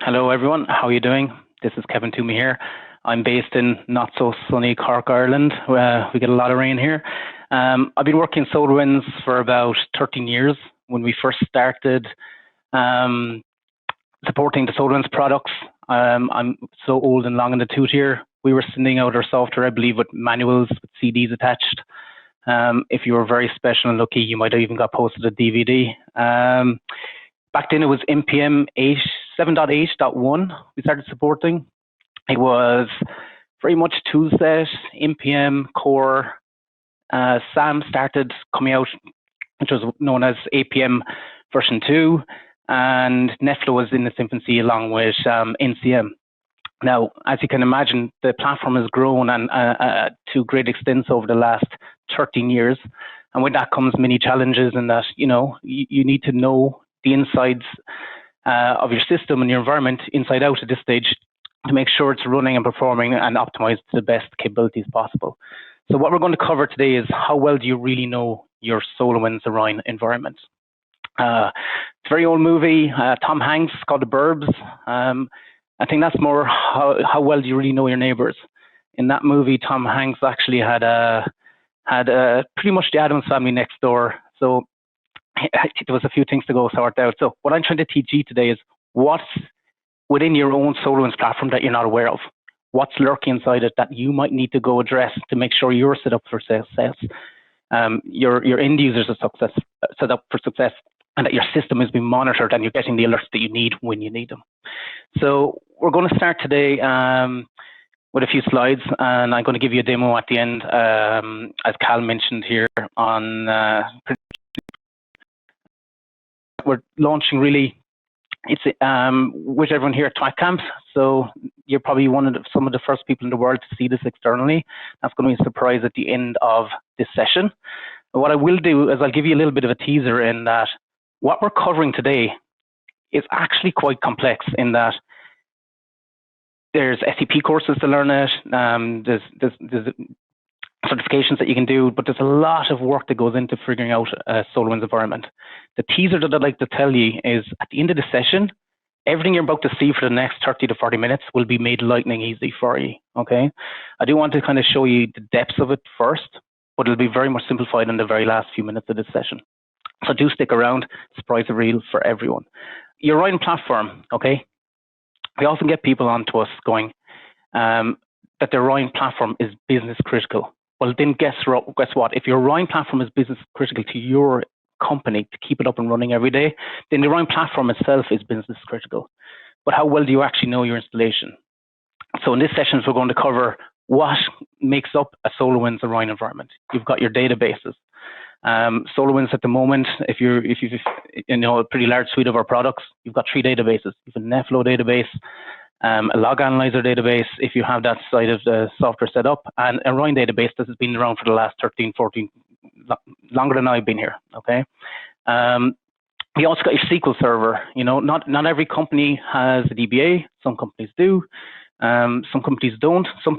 Hello everyone, how are you doing? This is Kevin Toomey here. I'm based in not so sunny Cork, Ireland. We get a lot of rain here. I've been working in SolarWinds for about 13 years. When we first started supporting the SolarWinds products, I'm so old and long in the tooth here. We were sending out our software, I believe, with manuals, with CDs attached. If you were very special and lucky, you might have even got posted a DVD. Back then it was NPM 7.8.1 we started supporting. It was very much toolset, NPM, core. SAM started coming out, which was known as APM version 2, and NetFlow was in its infancy along with NCM. Now, as you can imagine, the platform has grown and to great extents over the last 13 years. And with that comes many challenges in that, you need to know the insides of your system and your environment inside out at this stage to make sure it's running and performing and optimized to the best capabilities possible. So what we're going to cover today is how well do you really know your SolarWinds Orion environment. It's a very old movie, Tom Hanks, called The Burbs. I think that's more how well do you really know your neighbors. In that movie, Tom Hanks actually had pretty much the Addams family next door. So there was a few things to go sort out. So what I'm trying to teach you today is what's within your own SolarWinds platform that you're not aware of. What's lurking inside it that you might need to go address to make sure you're set up for success. Your end users are set up for success, and that your system is being monitored and you're getting the alerts that you need when you need them. So we're going to start today with a few slides, and I'm going to give you a demo at the end, as Cal mentioned here on. We're launching really. It's with everyone here at TWACamp, so you're probably some of the first people in the world to see this externally. That's going to be a surprise at the end of this session. What I will do is I'll give you a little bit of a teaser in that what we're covering today is actually quite complex in that there's SCP courses to learn it, there's certifications that you can do, but there's a lot of work that goes into figuring out a SolarWinds environment. The teaser that I'd like to tell you is at the end of the session, everything you're about to see for the next 30 to 40 minutes will be made lightning easy for you, okay? I do want to kind of show you the depths of it first, but it'll be very much simplified in the very last few minutes of this session. So do stick around, surprise reveal for everyone. Your Orion Platform, okay? We often get people onto us going that the Orion Platform is business critical. Well, then guess what? If your Orion Platform is business critical to your company to keep it up and running every day, then the Orion Platform itself is business critical. But how well do you actually know your installation? So in this session, we're going to cover what makes up a SolarWinds Orion environment. You've got your databases. SolarWinds at the moment, if you've a pretty large suite of our products, you've got 3 databases. You've a NetFlow database, a log analyzer database, if you have that side of the software set up, and a Orion database that has been around for the last 13, 14, longer than I've been here, okay? You also got your SQL server. Not every company has a DBA. Some companies do. Some companies don't. Some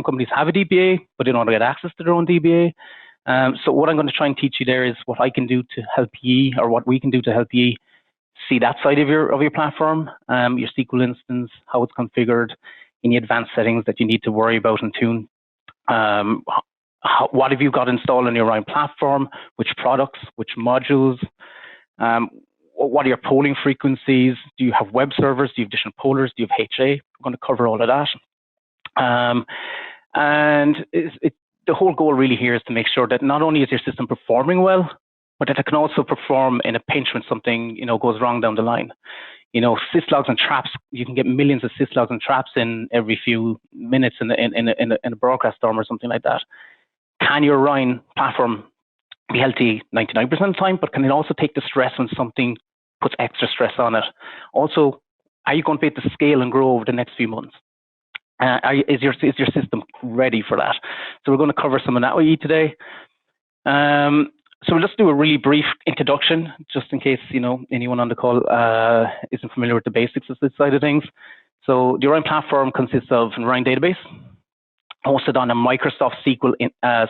companies have a DBA, but they don't get access to their own DBA. So what I'm going to try and teach you there is what I can do to help you, or what we can do to help you see that side of your platform, your SQL instance, how it's configured, any advanced settings that you need to worry about and tune. What have you got installed on your Orion platform? Which products? Which modules? What are your polling frequencies? Do you have web servers? Do you have additional pollers? Do you have HA? We're going to cover all of that. And the whole goal really here is to make sure that not only is your system performing well, but that it can also perform in a pinch when something goes wrong down the line. Syslogs and traps, you can get millions of syslogs and traps in every few minutes in a broadcast storm or something like that. Can your Orion platform be healthy 99% of the time, but can it also take the stress when something puts extra stress on it? Also, are you going to be able to scale and grow over the next few months? Is your system ready for that? So we're going to cover some of that with you today. So we'll just do a really brief introduction, just in case anyone on the call isn't familiar with the basics of this side of things. So the Orion platform consists of an Orion database, hosted on a Microsoft SQL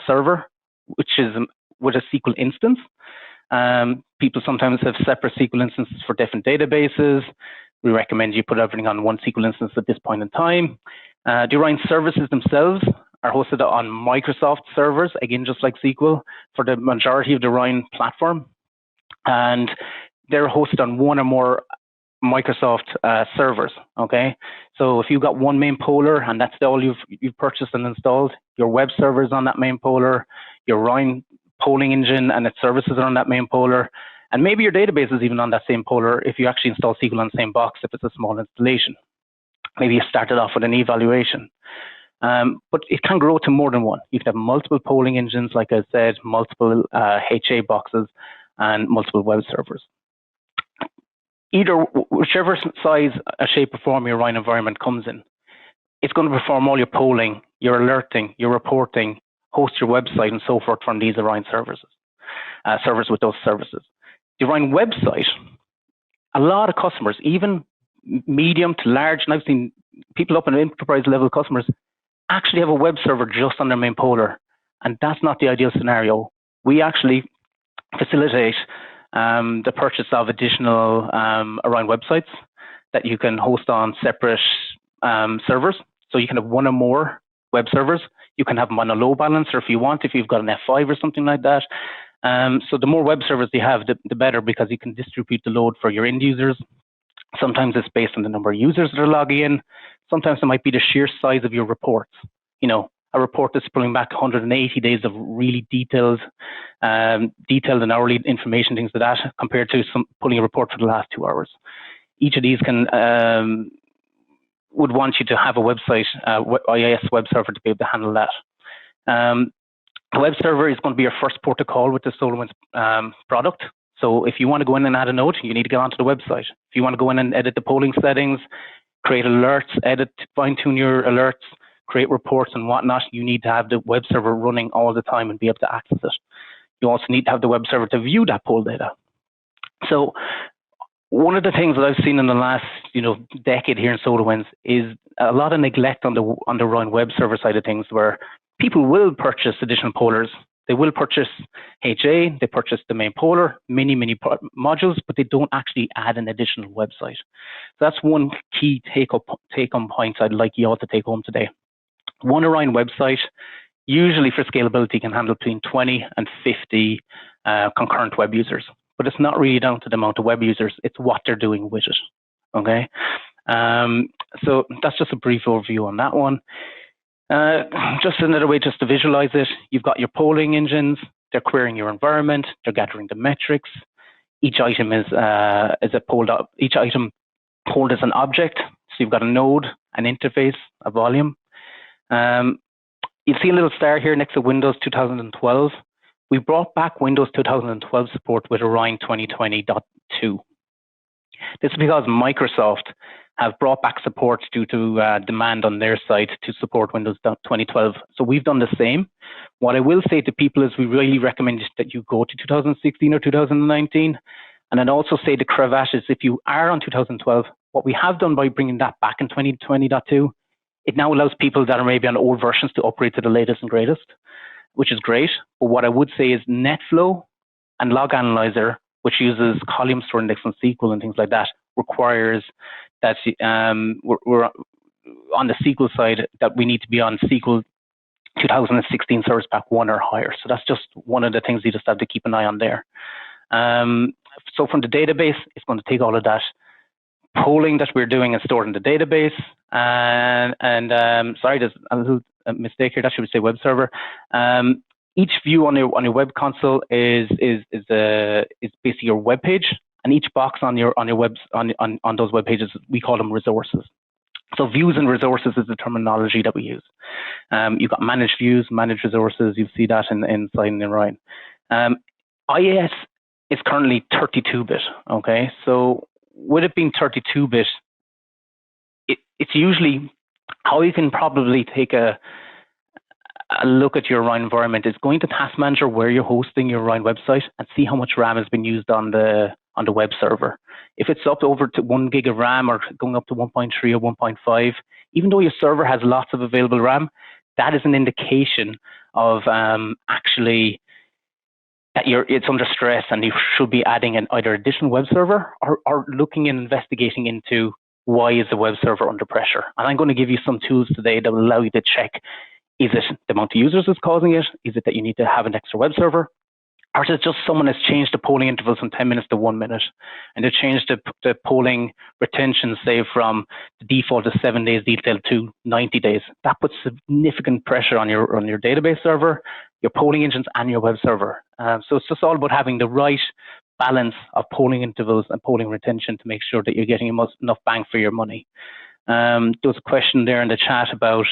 server, which is with a SQL instance. People sometimes have separate SQL instances for different databases. We recommend you put everything on one SQL instance at this point in time. The Orion services themselves are hosted on Microsoft servers, again, just like SQL, for the majority of the Orion platform. And they're hosted on one or more Microsoft servers, okay? So if you've got one main poller and that's all you've purchased and installed, your web server is on that main poller, your Orion polling engine and its services are on that main poller, and maybe your database is even on that same poller if you actually install SQL on the same box if it's a small installation. Maybe you started off with an evaluation. But it can grow to more than one. You can have multiple polling engines, like I said, multiple HA boxes, and multiple web servers. Whichever size, shape, or form your Orion environment comes in, it's going to perform all your polling, your alerting, your reporting, host your website, and so forth from these Orion servers with those services. The Orion website, a lot of customers, even medium to large, and I've seen people up in enterprise level customers, actually have a web server just on their main poller, and that's not the ideal scenario. We actually facilitate the purchase of additional Orion websites that you can host on separate servers. So you can have one or more web servers. You can have them on a load balancer if you want, if you've got an F5 or something like that. So the more web servers you have, the better, because you can distribute the load for your end users. Sometimes it's based on the number of users that are logging in. Sometimes it might be the sheer size of your reports. You know, a report that's pulling back 180 days of really detailed and hourly information, things like that, compared to pulling a report for the last 2 hours. Each of these would want you to have a website, IIS web server, to be able to handle that. The web server is going to be your first port of call with the SolarWinds product. So if you want to go in and add a note, you need to get onto the website. If you want to go in and edit the polling settings, create alerts, fine-tune your alerts, create reports and whatnot, you need to have the web server running all the time and be able to access it. You also need to have the web server to view that poll data. So one of the things that I've seen in the last decade here in SolarWinds is a lot of neglect on the Orion web server side of things, where people will purchase additional pollers. They will purchase HA, they purchase the main poller, many modules, but they don't actually add an additional website. So that's one key take-home point I'd like you all to take home today. One Orion website, usually for scalability, can handle between 20 and 50 concurrent web users. But it's not really down to the amount of web users, it's what they're doing with it, okay? So that's just a brief overview on that one. Just another way just to visualize it, you've got your polling engines, they're querying your environment, they're gathering the metrics. Each item is each item polled as an object. So you've got a node, an interface, a volume. You see a little star here next to Windows 2012. We brought back Windows 2012 support with Orion 2020.2. This is because Microsoft have brought back support due to demand on their side to support Windows 2012. So we've done the same. What I will say to people is we really recommend that you go to 2016 or 2019. And then also say the cravat is, if you are on 2012, what we have done by bringing that back in 2020.2, it now allows people that are maybe on old versions to upgrade to the latest and greatest, which is great. But what I would say is NetFlow and Log Analyzer, which uses column store index and SQL and things like that, requires that we're on the SQL side that we need to be on SQL 2016 Service Pack 1 or higher. So that's just one of the things you just have to keep an eye on there. So from the database, it's going to take all of that polling that we're doing and store in the database. Sorry, there's a little mistake here. That should say web server. Each view on your web console is basically your web page, and each box on your on those web pages, we call them resources. So views and resources is the terminology that we use. You've got managed views, managed resources. You see that inside in Orion. IIS is currently 32-bit. Okay, so with it being 32-bit, it's usually how you can probably take a look at your Orion environment is going to Task Manager where you're hosting your Orion website and see how much RAM has been used on the web server. If it's up over to 1 gig of RAM or going up to 1.3 or 1.5, even though your server has lots of available RAM, that is an indication of actually that it's under stress and you should be adding an either additional web server or looking and investigating into why is the web server under pressure. And I'm going to give you some tools today that will allow you to check, is it the amount of users that's causing it? Is it that you need to have an extra web server? Or is it just someone has changed the polling intervals from 10 minutes to 1 minute? And they've changed the polling retention, say, from the default of 7 days detailed to 90 days. That puts significant pressure on your database server, your polling engines, and your web server. So it's just all about having the right balance of polling intervals and polling retention to make sure that you're getting enough bang for your money. There was a question there in the chat about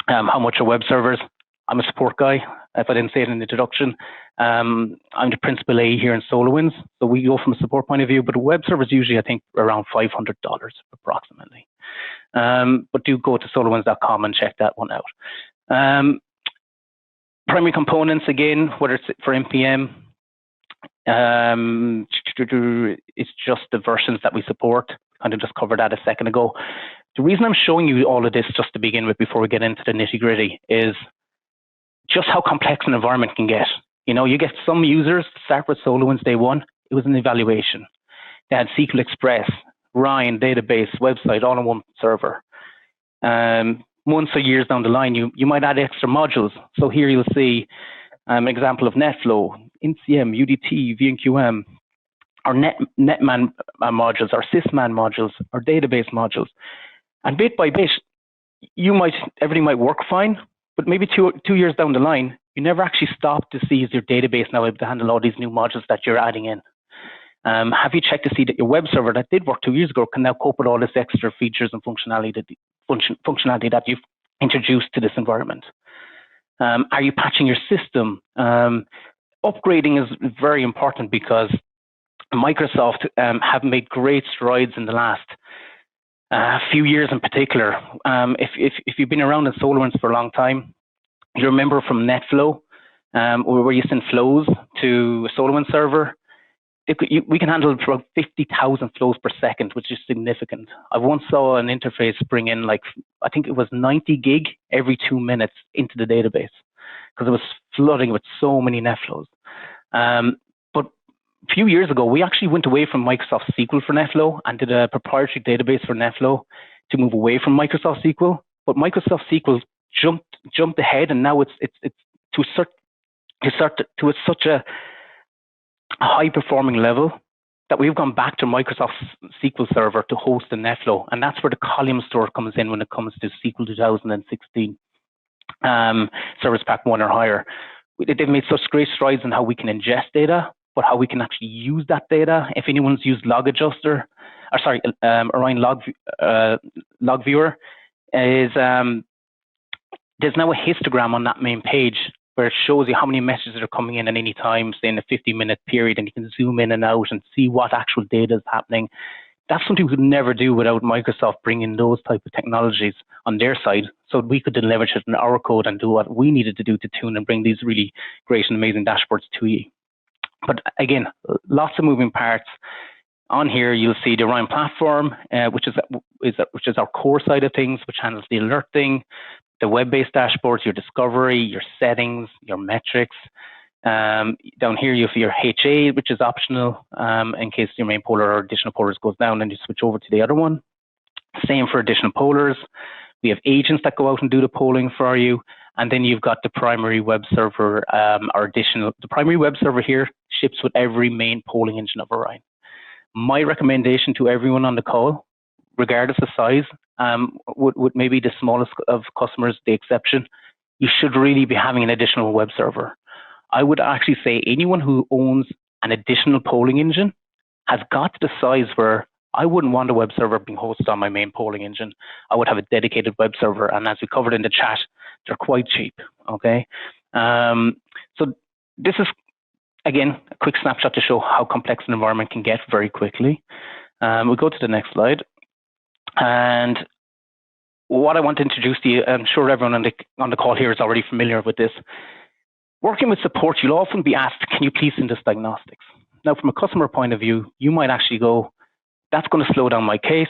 how much are web servers. I'm a support guy, if I didn't say it in the introduction. I'm the principal A here in SolarWinds, so we go from a support point of view, but a web server is usually, I think, around $500 approximately. But do go to solarwinds.com and check that one out. Primary components, again, whether it's for NPM, it's just the versions that we support. Kind of just covered that a second ago. The reason I'm showing you all of this just to begin with before we get into the nitty-gritty is just how complex an environment can get. You know, you get some users start with SolarWinds day one. It was an evaluation. They had SQL Express, Orion, database, website, all on one server. Months or years down the line, you might add extra modules. So here you'll see an example of NetFlow, NCM, UDT, VNQM, our Netman modules, our Sysman modules, our database modules. And bit by bit, everything might work fine, but maybe two years down the line, you never actually stop to see is your database now able to handle all these new modules that you're adding in. Have you checked to see that your web server that did work 2 years ago can now cope with all this extra features and functionality that you've introduced to this environment? Are you patching your system? Upgrading is very important because Microsoft have made great strides in the last few years in particular. If you've been around in SolarWinds for a long time, you remember from NetFlow, where you send flows to a SolarWinds server. We can handle about 50,000 flows per second, which is significant. I once saw an interface bring in I think it was 90 gig every 2 minutes into the database because it was flooding with so many NetFlows. But a few years ago, we actually went away from Microsoft SQL for NetFlow and did a proprietary database for NetFlow to move away from Microsoft SQL. But Microsoft SQL jumped ahead, and now it's such a high performing level that we've gone back to Microsoft SQL Server to host the NetFlow, and that's where the column store comes in when it comes to SQL 2016 Service Pack 1 or higher. They've made such great strides in how we can ingest data, but how we can actually use that data. If anyone's used Orion Log Viewer, there's now a histogram on that main page where it shows you how many messages are coming in at any time, say in a 50-minute period, and you can zoom in and out and see what actual data is happening. That's something we could never do without Microsoft bringing those type of technologies on their side, so we could then leverage it in our code and do what we needed to do to tune and bring these really great and amazing dashboards to you. But again, lots of moving parts. On here, you'll see the Orion Platform, which is our core side of things, which handles the alerting, the web-based dashboards, your discovery, your settings, your metrics. Down here, you have your HA, which is optional in case your main poller or additional pollers goes down and you switch over to the other one. Same for additional pollers. We have agents that go out and do the polling for you. And then you've got the primary web server, the primary web server here ships with every main polling engine of Orion. My recommendation to everyone on the call, regardless of size, would maybe the smallest of customers, the exception, you should really be having an additional web server. I would actually say anyone who owns an additional polling engine has got to the size where I wouldn't want a web server being hosted on my main polling engine. I would have a dedicated web server, and as we covered in the chat, they're quite cheap, okay? So this is, again, a quick snapshot to show how complex an environment can get very quickly. We'll go to the next slide. And what I want to introduce to you, I'm sure everyone on the call here is already familiar with this. Working with support, you'll often be asked, can you please send us diagnostics? Now, from a customer point of view, you might actually go, that's going to slow down my case.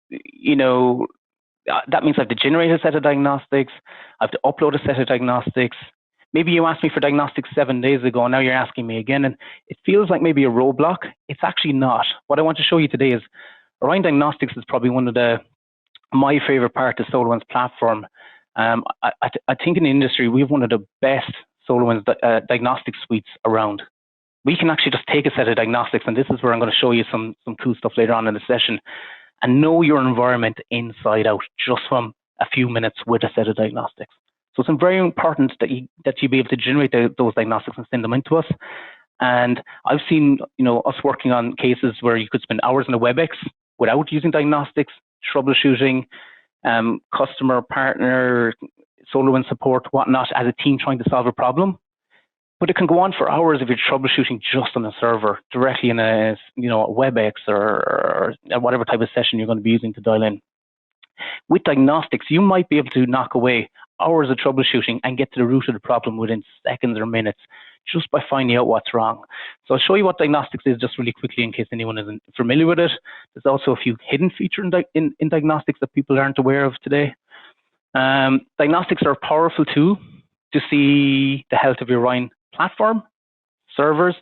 You know, that means I have to generate a set of diagnostics. I have to upload a set of diagnostics. maybe you asked me for diagnostics 7 days ago, and now you're asking me again, and it feels like maybe a roadblock. It's actually not. What I want to show you today is Orion Diagnostics is probably one of my favorite part of SolarWinds platform. I think in the industry, we have one of the best SolarWinds diagnostic suites around. We can actually just take a set of diagnostics, and this is where I'm going to show you some cool stuff later on in the session, and know your environment inside out just from a few minutes with a set of diagnostics. So it's very important that you be able to generate those diagnostics and send them into us. And I've seen us working on cases where you could spend hours in a WebEx without using diagnostics, troubleshooting, customer, partner, SolarWinds support, whatnot, as a team trying to solve a problem. But it can go on for hours if you're troubleshooting just on a server, directly in a WebEx or whatever type of session you're going to be using to dial in. With diagnostics, you might be able to knock away hours of troubleshooting and get to the root of the problem within seconds or minutes, just by finding out what's wrong. So I'll show you what diagnostics is just really quickly in case anyone isn't familiar with it. There's also a few hidden features in diagnostics that people aren't aware of today. Diagnostics are a powerful tool to see the health of your Orion platform, servers,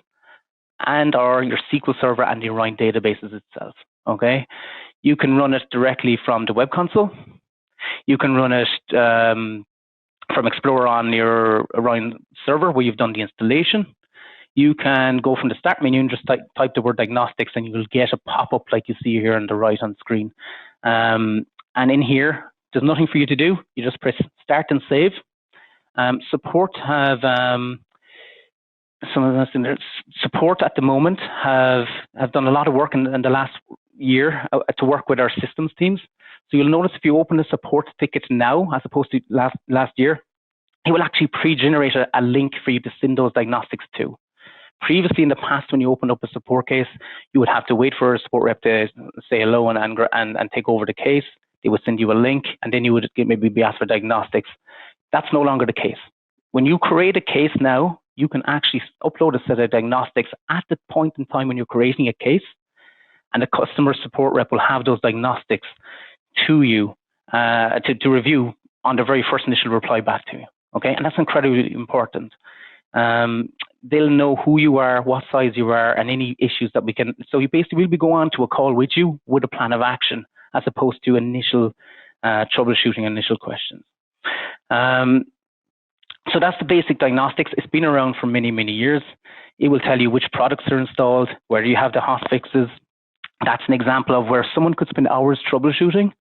and/or your SQL Server and the Orion databases itself. Okay, you can run it directly from the web console. You can run it from Explorer on your Orion server where you've done the installation. You can go from the start menu and just type the word diagnostics, and you will get a pop-up like you see here on the right on screen. And in here, there's nothing for you to do. You just press start and save. Support have some of us in there. Support at the moment have done a lot of work in the last year to work with our systems teams. So you'll notice if you open a support ticket now, as opposed to last year, it will actually pre-generate a link for you to send those diagnostics to. Previously, in the past, when you opened up a support case, you would have to wait for a support rep to say hello and take over the case. They would send you a link, and then you would maybe be asked for diagnostics. That's no longer the case. When you create a case now, you can actually upload a set of diagnostics at the point in time when you're creating a case, and the customer support rep will have those diagnostics to you to review on the very first initial reply back to you. Okay, and that's incredibly important. They'll know who you are, what size you are, and any issues that we can. So you basically will be going on to a call with you with a plan of action, as opposed to initial troubleshooting, initial questions. So that's the basic diagnostics. It's been around for many, many years. It will tell you which products are installed, where you have the hot fixes. That's an example of where someone could spend hours troubleshooting.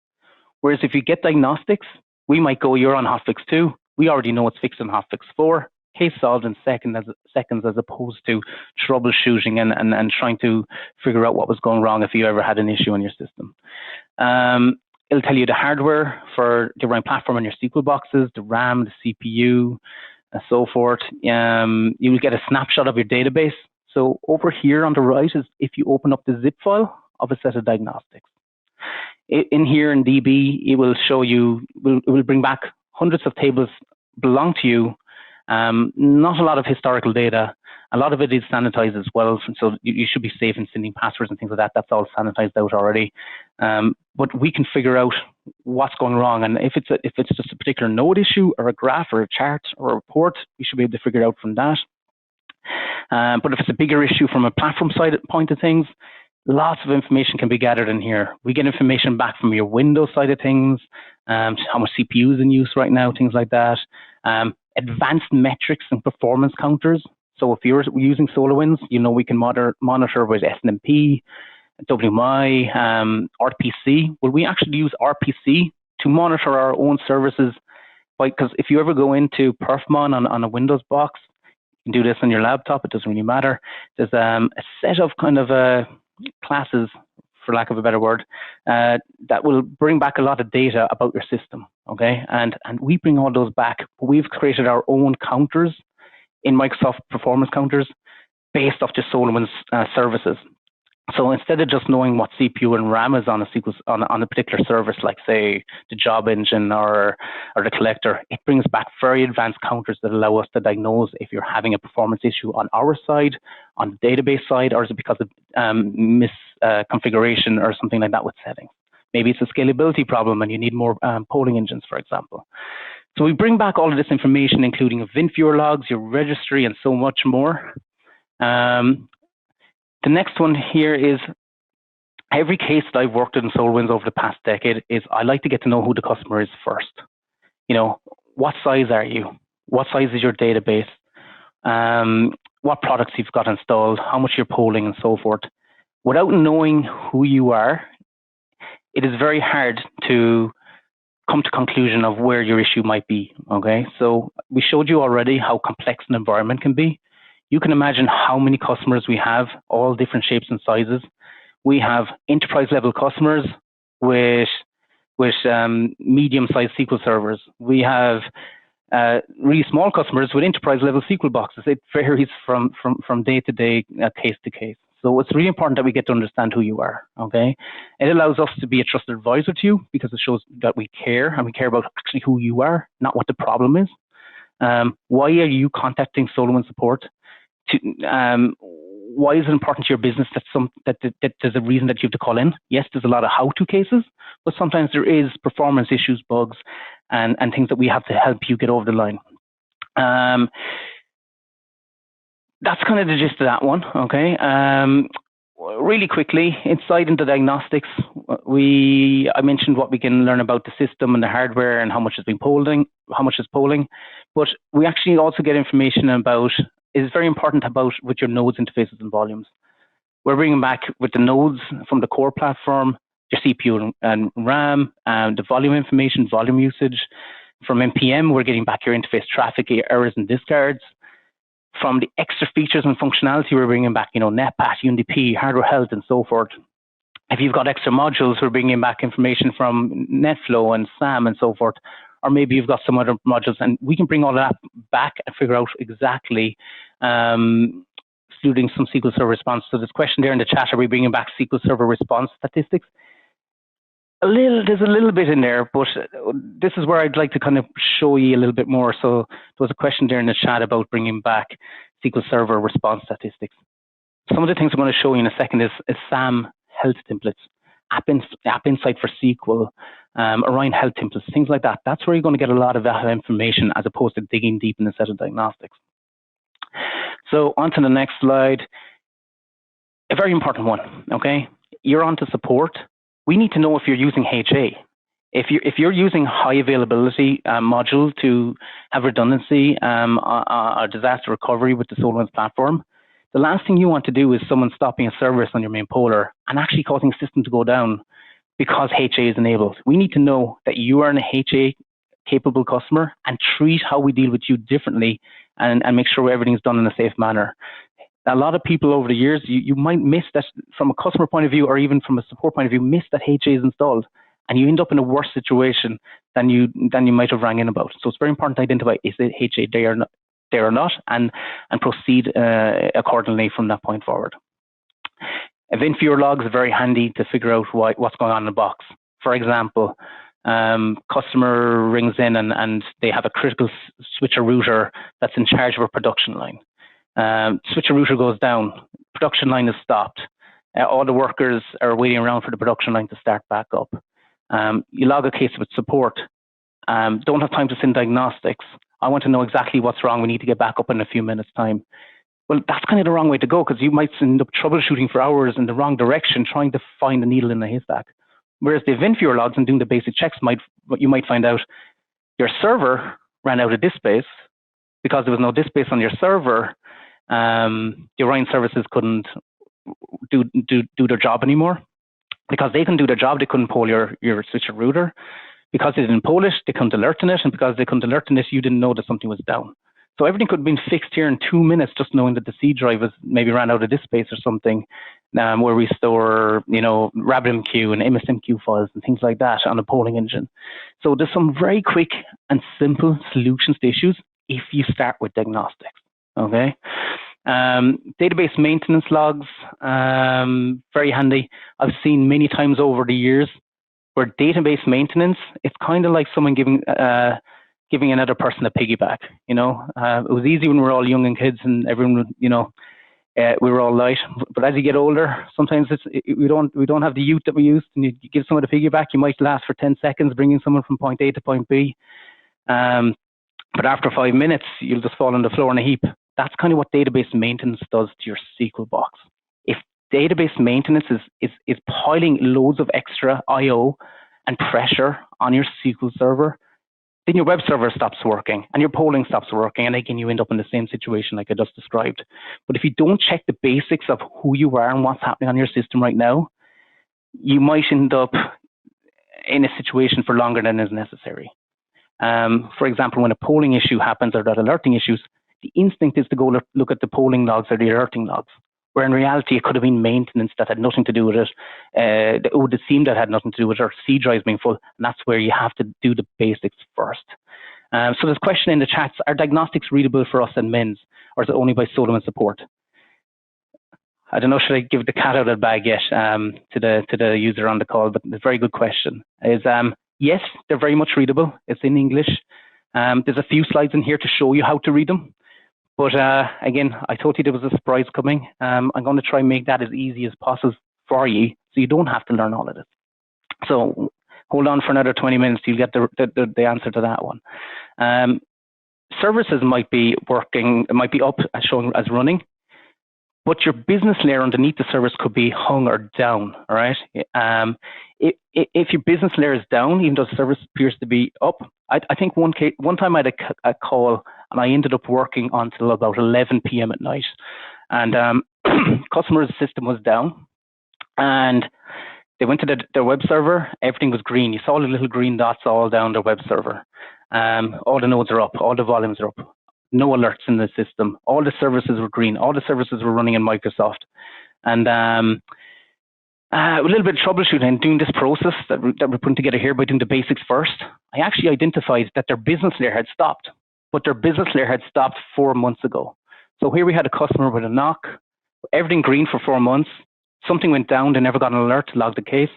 Whereas if you get diagnostics, we might go, you're on hotfix 2. We already know it's fixed on hotfix 4. Case solved in seconds as opposed to troubleshooting and trying to figure out what was going wrong if you ever had an issue on your system. It'll tell you the hardware for the Orion platform and your SQL boxes, the RAM, the CPU, and so forth. You will get a snapshot of your database. So over here on the right is if you open up the zip file of a set of diagnostics. In here in DB, it will show you, it will bring back hundreds of tables belong to you. Not a lot of historical data. A lot of it is sanitized as well, so you should be safe in sending passwords and things like that. That's all sanitized out already. But we can figure out what's going wrong, and if it's just a particular node issue or a graph or a chart or a report, we should be able to figure it out from that. But if it's a bigger issue from a platform side point of things, lots of information can be gathered in here. We get information back from your Windows side of things, how much CPU is in use right now, things like that. Advanced metrics and performance counters. So if you're using SolarWinds, we can monitor with SNMP, WMI, RPC. Well, we actually use RPC to monitor our own services. Because if you ever go into Perfmon on a Windows box, you can do this on your laptop, it doesn't really matter. There's a set of kind of classes, for lack of a better word, that will bring back a lot of data about your system, okay? And we bring all those back. We've created our own counters in Microsoft Performance Counters based off the SolarWinds services. So instead of just knowing what CPU and RAM is on a particular service, like say the job engine or the collector, it brings back very advanced counters that allow us to diagnose if you're having a performance issue on our side, on the database side, or is it because of misconfiguration or something like that with settings. Maybe it's a scalability problem and you need more polling engines, for example. So we bring back all of this information, including event viewer logs, your registry, and so much more. The next one here is every case that I've worked in SolarWinds over the past decade is I like to get to know who the customer is first. You know, what size are you? What size is your database? What products you've got installed, how much you're polling, and so forth. Without knowing who you are, it is very hard to come to conclusion of where your issue might be, okay? So we showed you already how complex an environment can be. You can imagine how many customers we have, all different shapes and sizes. We have enterprise-level customers with medium-sized SQL servers. We have really small customers with enterprise-level SQL boxes. It varies from day to day, case to case. So it's really important that we get to understand who you are, okay? It allows us to be a trusted advisor to you because it shows that we care, and we care about actually who you are, not what the problem is. Why are you contacting SolarWinds support? Why is it important to your business that there's a reason that you have to call in? Yes, there's a lot of how-to cases, but sometimes there is performance issues, bugs, and things that we have to help you get over the line. That's kind of the gist of that one, okay? Really quickly, inside into Diagnostics, I mentioned what we can learn about the system and the hardware and how much is polling, but we actually also get information about, it's very important about with your nodes, interfaces, and volumes. We're bringing back with the nodes from the core platform, your CPU and RAM, the volume information, volume usage. From NPM, we're getting back your interface traffic, errors, and discards. From the extra features and functionality, we're bringing back, NetPath, UNDP, hardware health, and so forth. If you've got extra modules, we're bringing back information from NetFlow and SAM and so forth. Or maybe you've got some other modules, and we can bring all that back and figure out exactly, including some SQL Server response. So this question there in the chat, are we bringing back SQL Server response statistics? There's a little bit in there, but this is where I'd like to kind of show you a little bit more. So there was a question there in the chat about bringing back SQL Server response statistics. Some of the things I'm going to show you in a second is SAM health templates, App Insight for SQL, Orion health templates, things like that. That's where you're going to get a lot of that information as opposed to digging deep in a set of diagnostics. So on to the next slide. A very important one, okay? You're on to support. We need to know if you're using HA. If you're using high availability module to have redundancy or disaster recovery with the SolarWinds platform, the last thing you want to do is someone stopping a service on your main polar and actually causing the system to go down because HA is enabled. We need to know that you are an HA capable customer and treat how we deal with you differently and make sure everything's done in a safe manner. A lot of people over the years, you might miss that from a customer point of view or even from a support point of view, miss that HA is installed, and you end up in a worse situation than you might have rang in about. So it's very important to identify, is it HA there or not, and proceed accordingly from that point forward. Event viewer logs are very handy to figure out what's going on in the box. For example, customer rings in and they have a critical switcher router that's in charge of a production line. Switcher router goes down, production line is stopped. All the workers are waiting around for the production line to start back up. You log a case with support. Don't have time to send diagnostics. I want to know exactly what's wrong. We need to get back up in a few minutes' time. Well, that's kind of the wrong way to go because you might end up troubleshooting for hours in the wrong direction, trying to find a needle in the haystack. Whereas the event viewer logs and doing the basic checks, you might find out your server ran out of disk space. Because there was no disk space on your server, the Orion services couldn't do their job anymore. Because they couldn't do their job, they couldn't poll your switcher router. Because they didn't poll it, they couldn't alert on it, and because they couldn't alert on it, you didn't know that something was down. So everything could have been fixed here in 2 minutes, just knowing that the C drive was maybe ran out of disk space or something, where we store, RabbitMQ and MSMQ files and things like that on a polling engine. So there's some very quick and simple solutions to issues if you start with diagnostics. Okay. Database maintenance logs, very handy. I've seen many times over the years where database maintenance, it's kind of like someone giving another person a piggyback. It was easy when we were all young and kids and everyone, we were all light. But as you get older, sometimes we don't have the youth that we used. And you give someone a piggyback, you might last for 10 seconds, bringing someone from point A to point B. But after 5 minutes, you'll just fall on the floor in a heap. That's kind of what database maintenance does to your SQL box. If database maintenance is piling loads of extra I/O and pressure on your SQL server, then your web server stops working and your polling stops working, and again, you end up in the same situation like I just described. But if you don't check the basics of who you are and what's happening on your system right now, you might end up in a situation for longer than is necessary. For example, when a polling issue happens or that alerting issues, the instinct is to go look at the polling logs or the alerting logs, where in reality it could have been maintenance that had nothing to do with it. It would have seemed that had nothing to do with it, or C drives being full, and that's where you have to do the basics first. So there's a question in the chats: are diagnostics readable for us admins, or is it only by SolarWinds support? I don't know, should I give the cat out of the bag yet to the user on the call, but it's a very good question. Yes, they're very much readable. It's in English. There's a few slides in here to show you how to read them. But again, I told you there was a surprise coming. I'm going to try and make that as easy as possible for you, so you don't have to learn all of this. So hold on for another 20 minutes, you'll get the answer to that one. Services might be working, it might be up and showing as running, but your business layer underneath the service could be hung or down, all right? If your business layer is down, even though the service appears to be up, I think one time I had a call and I ended up working until about 11 p.m. at night. And customer's system was down and they went to their web server, everything was green. You saw the little green dots all down their web server. All the nodes are up, all the volumes are up. No alerts in the system. All the services were green. All the services were running in Microsoft. And a little bit of troubleshooting and doing this process that we're putting together here by doing the basics first, I actually identified that their business layer had stopped, but their business layer had stopped 4 months ago. So here we had a customer with a knock, everything green for 4 months. Something went down, they never got an alert to log the case.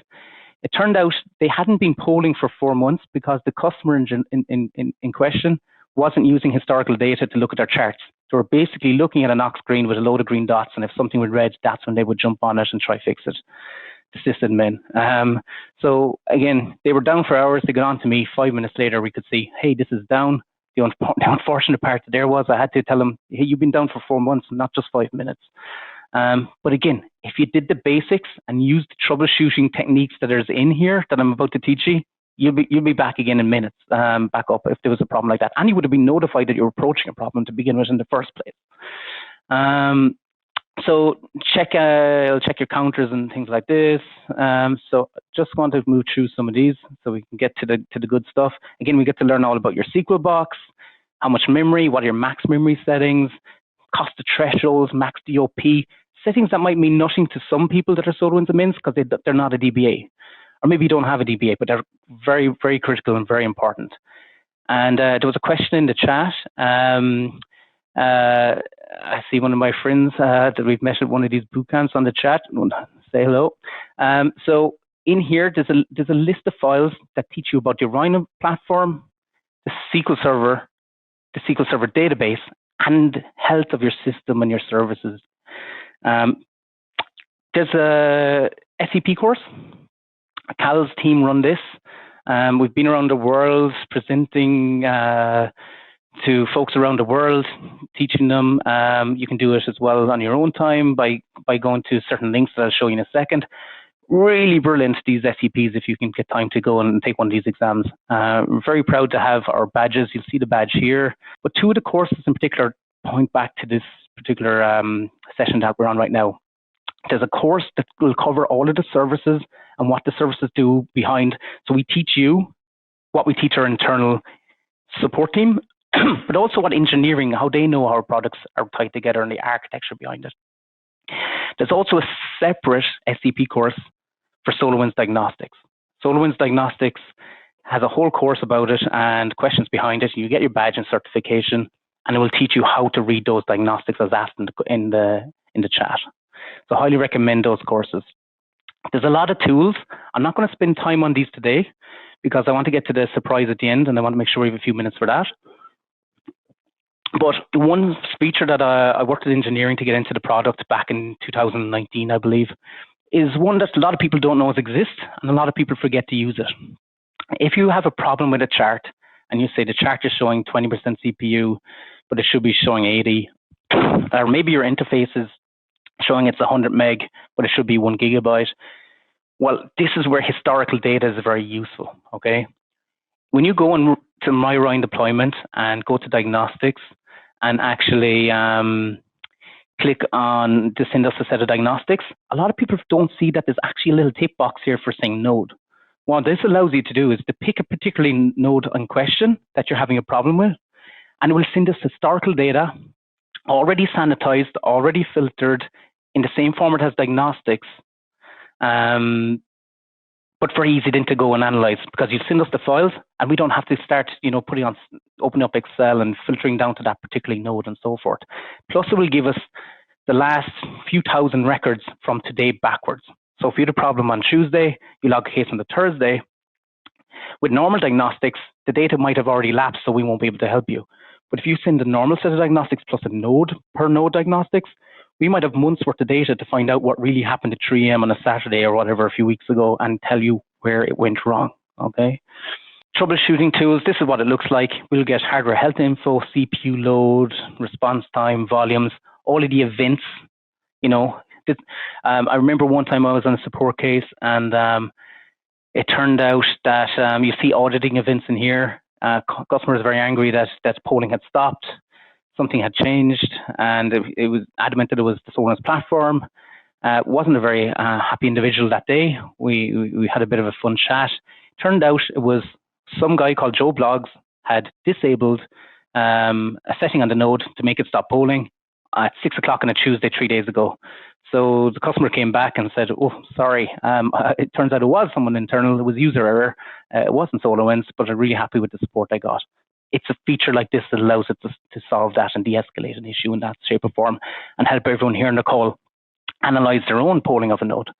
It turned out they hadn't been polling for 4 months because the customer in question wasn't using historical data to look at their charts. They were basically looking at a knock screen with a load of green dots, and if something was red, that's when they would jump on it and try fix it. The sysadmin. So again, they were down for hours. They got on to me. 5 minutes later, we could see, hey, this is down. The unfortunate part there was I had to tell them, hey, you've been down for 4 months, not just 5 minutes. But again, if you did the basics and used the troubleshooting techniques that is in here that I'm about to teach you, you'll be back again in minutes, back up if there was a problem like that. And you would have been notified that you're approaching a problem to begin with in the first place. So check your counters and things like this. So just want to move through some of these so we can get to the good stuff. Again, we get to learn all about your SQL box, how much memory, what are your max memory settings, cost of thresholds, max DOP, settings that might mean nothing to some people that are SolarWinds admins because they're not a DBA. Or maybe you don't have a DBA, but they're very, very critical and very important. And there was a question in the chat. I see one of my friends that we've met at one of these boot camps on the chat. Say hello. So in here, there's a list of files that teach you about the Orion Platform, the SQL Server database, and health of your system and your services. There's a SEP course. Cal's team run this. We've been around the world presenting to folks around the world, teaching them. You can do it as well on your own time by going to certain links that I'll show you in a second. Really brilliant, these SEPs, if you can get time to go and take one of these exams. We're very proud to have our badges. You'll see the badge here. But two of the courses in particular point back to this particular session that we're on right now. There's a course that will cover all of the services and what the services do behind. So we teach you what we teach our internal support team, but also what engineering, how they know how our products are tied together and the architecture behind it. There's also a separate SCP course for SolarWinds Diagnostics. SolarWinds Diagnostics has a whole course about it and questions behind it. You get your badge and certification, and it will teach you how to read those diagnostics as asked in the chat. So I highly recommend those courses. There's a lot of tools. I'm not going to spend time on these today because I want to get to the surprise at the end, and I want to make sure we have a few minutes for that. But the one feature that I worked with engineering to get into the product back in 2019, I believe, is one that a lot of people don't know exists, and a lot of people forget to use it. If you have a problem with a chart and you say the chart is showing 20% CPU, but it should be showing 80, or maybe your interface is showing it's 100 meg, but it should be 1 gigabyte. Well, this is where historical data is very useful, okay? When you go on to My Orion deployment and go to Diagnostics and actually click on to send us a set of diagnostics, a lot of people don't see that there's actually a little tick box here for saying node. What this allows you to do is to pick a particular node in question that you're having a problem with, and it will send us historical data, already sanitized, already filtered, in the same format as diagnostics, but very easy then to go and analyze, because you send us the files and we don't have to start, opening up Excel and filtering down to that particular node and so forth. Plus, it will give us the last few thousand records from today backwards. So if you had a problem on Tuesday, you log a case on the Thursday. With normal diagnostics, the data might have already lapsed, so we won't be able to help you. But if you send a normal set of diagnostics plus a node per node diagnostics, we might have months worth of data to find out what really happened at 3 a.m. on a Saturday or whatever a few weeks ago and tell you where it went wrong, okay? Troubleshooting tools, this is what it looks like. We'll get hardware health info, CPU load, response time, volumes, all of the events, I remember one time I was on a support case and it turned out that you see auditing events in here. Customers very angry that polling had stopped. Something had changed, and it was adamant that it was the SolarWinds platform. Wasn't a very happy individual that day. We had a bit of a fun chat. Turned out it was some guy called Joe Bloggs had disabled a setting on the node to make it stop polling at 6 o'clock on a Tuesday 3 days ago. So the customer came back and said, "Oh, sorry. It turns out it was someone internal. It was user error. It wasn't SolarWinds, but I'm really happy with the support I got." It's a feature like this that allows it to solve that and de-escalate an issue in that shape or form and help everyone here on the call analyze their own polling of a node.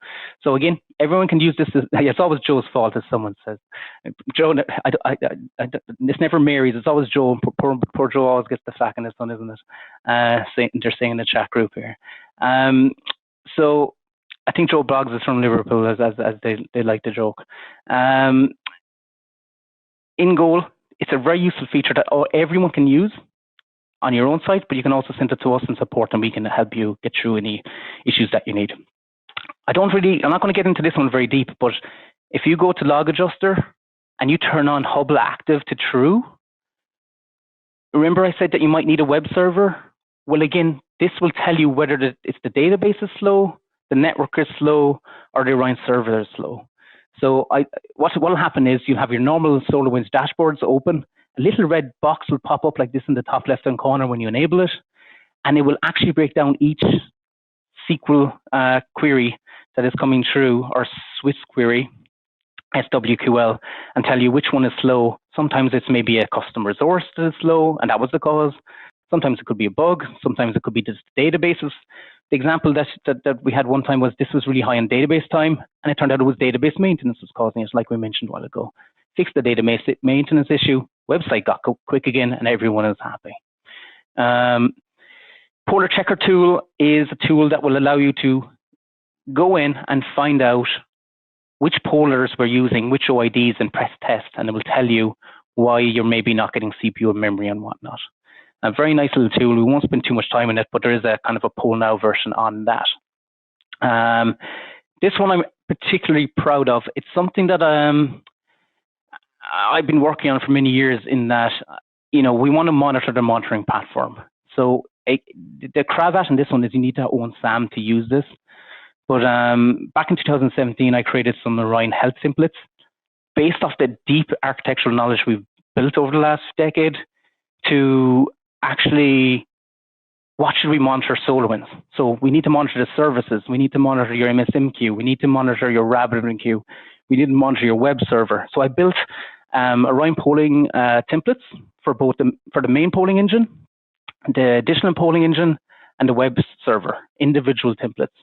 So again, everyone can use this. It's always Joe's fault, as someone says. Joe, it's never Mary's. It's always Joe. Poor Joe always gets the flack in his son, isn't it? They're saying in the chat group here. So I think Joe Bloggs is from Liverpool, as they like to joke. In goal, it's a very useful feature that everyone can use on your own site, but you can also send it to us in support and we can help you get through any issues that you need. I'm not going to get into this one very deep, but if you go to Log Adjuster and you turn on Hubble Active to true, remember I said that you might need a web server? Well, again, this will tell you whether it's the database is slow, the network is slow, or the Orion server is slow. So what will happen is you have your normal SolarWinds dashboards open. A little red box will pop up like this in the top left-hand corner when you enable it, and it will actually break down each SQL query that is coming through, or Swiss query, SWQL, and tell you which one is slow. Sometimes it's maybe a custom resource that is slow, and that was the cause. Sometimes it could be a bug. Sometimes it could be just databases. The example that we had one time was this was really high on database time, and it turned out it was database maintenance was causing it, like we mentioned a while ago. Fixed the database maintenance issue, website got quick again, and everyone is happy. Polar Checker tool is a tool that will allow you to go in and find out which polars we're using, which OIDs, and press test, and it will tell you why you're maybe not getting CPU and memory and whatnot. A very nice little tool. We won't spend too much time on it, but there is a kind of a poll now version on that. This one I'm particularly proud of. It's something that I've been working on for many years, in that, we want to monitor the monitoring platform. So the cravat in this one is you need to own SAM to use this. But back in 2017, I created some Orion health templates based off the deep architectural knowledge we've built over the last decade to actually, what should we monitor SolarWinds? So we need to monitor the services. We need to monitor your MSM queue. We need to monitor your RabbitMQ queue. We need to monitor your web server. So I built Orion polling templates for both for the main polling engine, the additional polling engine, and the web server, individual templates.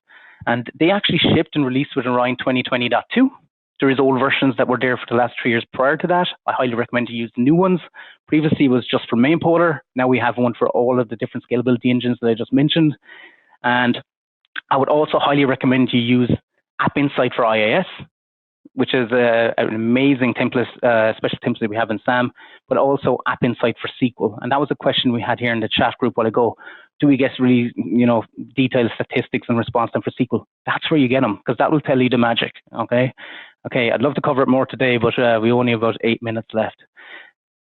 And they actually shipped and released with Orion 2020.2. There is old versions that were there for the last 3 years prior to that. I highly recommend you use the new ones. Previously, it was just for main polar. Now we have one for all of the different scalability engines that I just mentioned. And I would also highly recommend you use App Insight for IIS. which is an amazing template, special template we have in SAM, but also App Insight for SQL. And that was a question we had here in the chat group a while ago. Do we get really, detailed statistics and response time for SQL? That's where you get them, because that will tell you the magic, okay? Okay, I'd love to cover it more today, but we only have about 8 minutes left.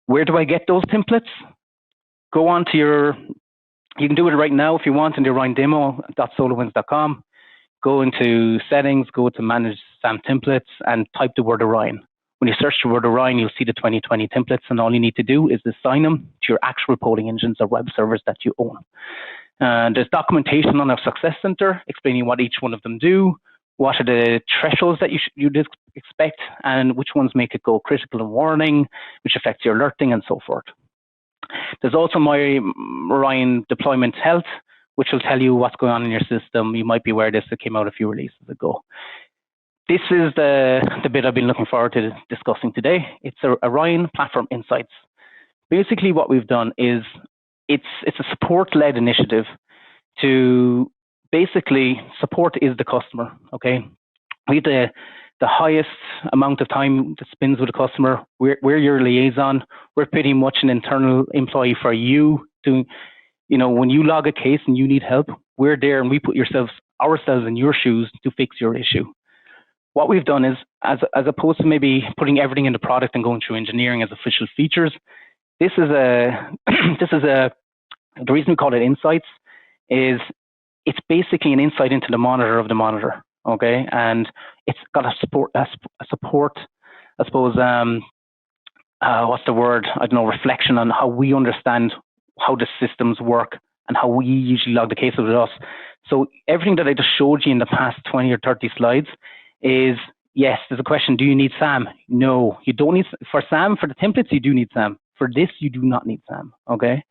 Where do I get those templates? Go on to you can do it right now if you want in the oriondemo.solarwinds.com. Go into settings, go to manage SAM templates, and type the word Orion. When you search the word Orion, you'll see the 2020 templates, and all you need to do is assign them to your actual polling engines or web servers that you own. There's documentation on our Success Center explaining what each one of them do, what are the thresholds that you'd expect, and which ones make it go critical and warning, which affects your alerting, and so forth. There's also my Orion deployment health, which will tell you what's going on in your system. You might be aware of this, it came out a few releases ago. This is the bit I've been looking forward to discussing today. It's a Orion Platform Insights. Basically what we've done is, it's a support-led initiative to basically support is the customer, okay? We have the highest amount of time that spends with the customer. We're your liaison. We're pretty much an internal employee for you to, when you log a case and you need help, we're there and we put ourselves in your shoes to fix your issue. What we've done is, as opposed to maybe putting everything in the product and going through engineering as official features, the reason we call it Insights is it's basically an insight into the monitor of the monitor, okay? And it's got a support, I suppose, what's the word? I don't know, reflection on how we understand how the systems work and how we usually log the cases with us. So everything that I just showed you in the past 20 or 30 slides is, yes, there's a question, do you need SAM? No, you don't need, for SAM, for the templates, you do need SAM. For this, you do not need SAM, okay?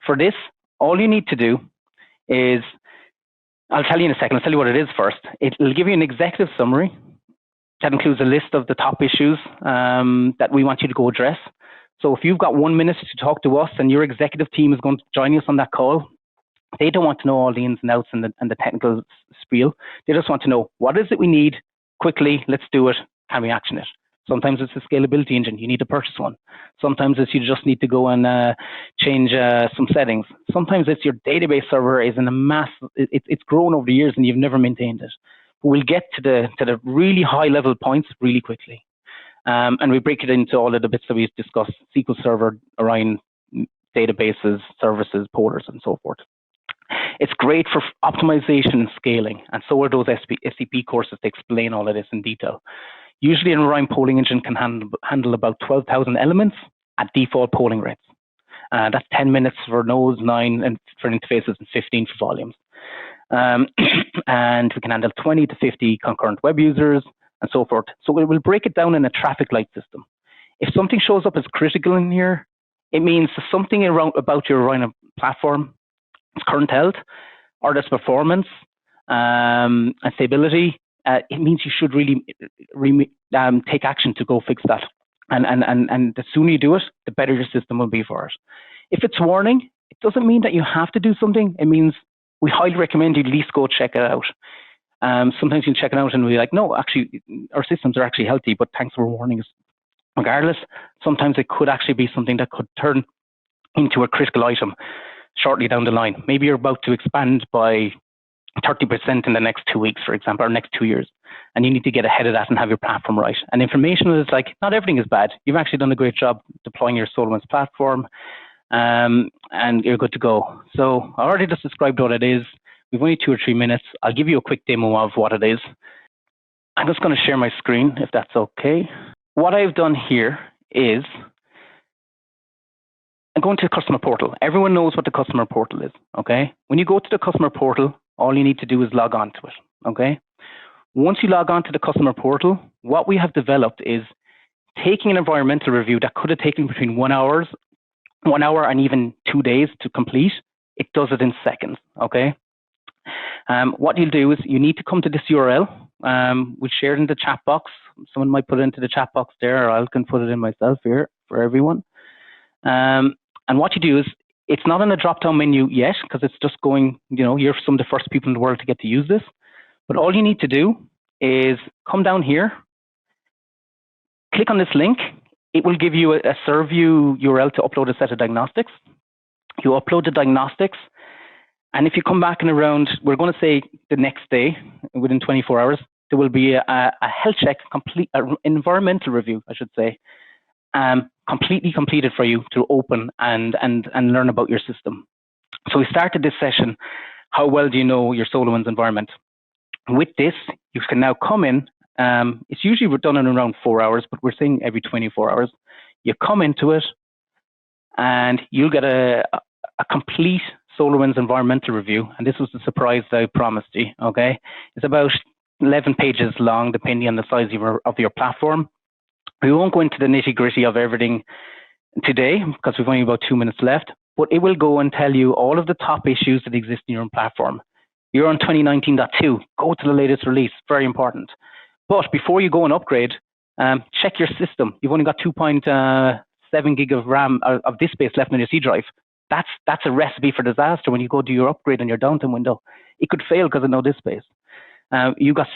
For this, all you need to do is, I'll tell you in a second, I'll tell you what it is first. It'll give you an executive summary that includes a list of the top issues that we want you to go address. So if you've got 1 minute to talk to us and your executive team is going to join us on that call, they don't want to know all the ins and outs and the technical spiel. They just want to know, what is it we need? Quickly, let's do it. Can we action it? Sometimes it's a scalability engine. You need to purchase one. Sometimes it's you just need to go and change some settings. Sometimes it's your database server is in a mass. It's grown over the years and you've never maintained it. But we'll get to the really high level points really quickly. And we break it into all of the bits that we've discussed: SQL Server, Orion databases, services, pollers, and so forth. It's great for optimization and scaling, and so are those SCP courses to explain all of this in detail. Usually an Orion polling engine can handle about 12,000 elements at default polling rates. That's 10 minutes for nodes, 9 and for interfaces, and 15 for volumes. And we can handle 20 to 50 concurrent web users, and so forth. So it will break it down in a traffic light system. If something shows up as critical in here, it means something about your Orion platform, its current health, or its performance and stability. It means you should really take action to go fix that. And the sooner you do it, the better your system will be for it. If it's warning, it doesn't mean that you have to do something. It means we highly recommend you at least go check it out. Sometimes you check it out and we're like, no, actually, our systems are actually healthy, but thanks for warning us. Regardless, sometimes it could actually be something that could turn into a critical item shortly down the line. Maybe you're about to expand by 30% in the next 2 weeks, for example, or next 2 years, and you need to get ahead of that and have your platform right. And information is like, not everything is bad. You've actually done a great job deploying your SolarWinds platform, and you're good to go. So I already just described what it is. We've only 2 or 3 minutes. I'll give you a quick demo of what it is. I'm just going to share my screen, if that's okay. What I've done here is I'm going to the customer portal. Everyone knows what the customer portal is, okay? When you go to the customer portal, all you need to do is log on to it, okay? Once you log on to the customer portal, what we have developed is taking an environmental review that could have taken between 1 hour and even 2 days to complete. It does it in seconds, okay? What you'll do is you need to come to this URL. We shared in the chat box. Someone might put it into the chat box there, or I can put it in myself here for everyone. And what you do is, it's not in a drop-down menu yet, because it's just going, you're some of the first people in the world to get to use this. But all you need to do is come down here, Click on this link. It will give you a serve view URL to upload a set of diagnostics. You upload the diagnostics, and if you come back in around, we're going to say the next day, within 24 hours, there will be a health check, environmental review, I should say, completely completed for you to open and learn about your system. So we started this session, how well do you know your SolarWinds environment? With this, you can now come in. It's usually done in around 4 hours, but we're saying every 24 hours. You come into it, and you'll get a complete SolarWinds environmental review. And this was the surprise that I promised you, okay? It's about 11 pages long, depending on the size of your platform. We won't go into the nitty-gritty of everything today, because we've only about 2 minutes left, but it will go and tell you all of the top issues that exist in your own platform. You're on 2019.2, go to the latest release, very important. But before you go and upgrade, check your system. You've only got 2.7 gig of RAM of disk space left on your C drive. That's a recipe for disaster when you go do your upgrade on your downtime window. It could fail because of no disk space. You got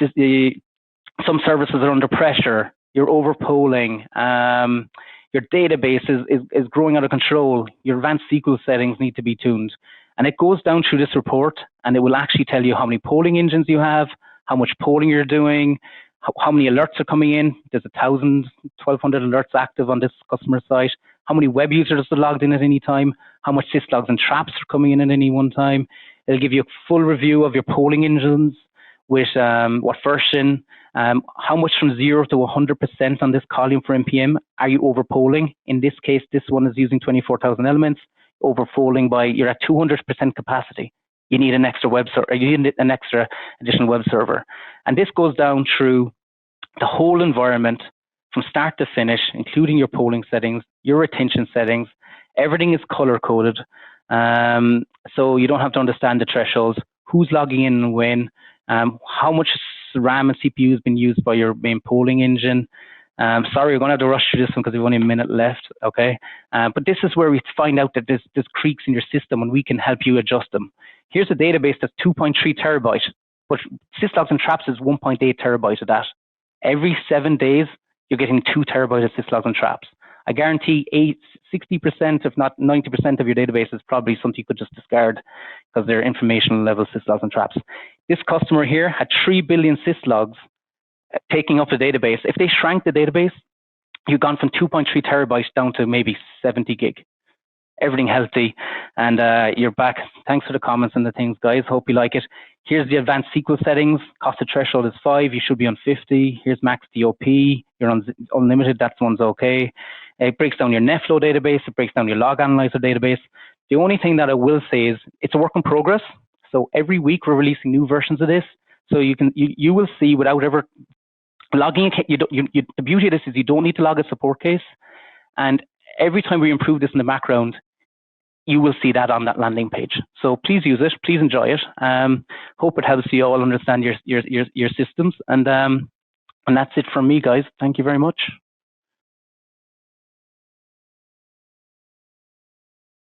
some services are under pressure. You're over polling. Your database is growing out of control. Your advanced SQL settings need to be tuned. And it goes down through this report, and it will actually tell you how many polling engines you have, how much polling you're doing, how many alerts are coming in. There's 1,000, 1,200 alerts active on this customer site. How many web users are logged in at any time, how much syslogs and traps are coming in at any one time. It'll give you a full review of your polling engines with what version, how much from 0 to 100% on this column for NPM are you over polling. In this case, this one is using 24,000 elements. Over polling by, you're at 200% capacity. You need an extra web server, you need an extra additional web server. And this goes down through the whole environment from start to finish, including your polling settings, your retention settings. Everything is color coded. So you don't have to understand the thresholds, who's logging in and when, how much RAM and CPU has been used by your main polling engine. Sorry, we're going to have to rush through this one because we've only a minute left, okay? But this is where we find out that there's creaks in your system, and we can help you adjust them. Here's a database that's 2.3 terabyte, but syslogs and traps is 1.8 terabyte of that. Every 7 days, you're getting 2 terabytes of syslogs and traps. I guarantee 60%, if not 90% of your database is probably something you could just discard because they're informational level syslogs and traps. This customer here had 3 billion syslogs taking up the database. If they shrank the database, you've gone from 2.3 terabytes down to maybe 70 gig. Everything healthy, and you're back. Thanks for the comments and the things, guys. Hope you like it. Here's the advanced SQL settings. Cost of threshold is 5. You should be on 50. Here's max DOP. You're on unlimited. That one's okay. It breaks down your NetFlow database. It breaks down your log analyzer database. The only thing that I will say is it's a work in progress. So every week we're releasing new versions of this. So you will see without ever logging. The beauty of this is you don't need to log a support case, and every time we improve this in the background, you will see that on that landing page. So please use it. Please enjoy it. Hope it helps you all understand your systems. And that's it from me, guys. Thank you very much.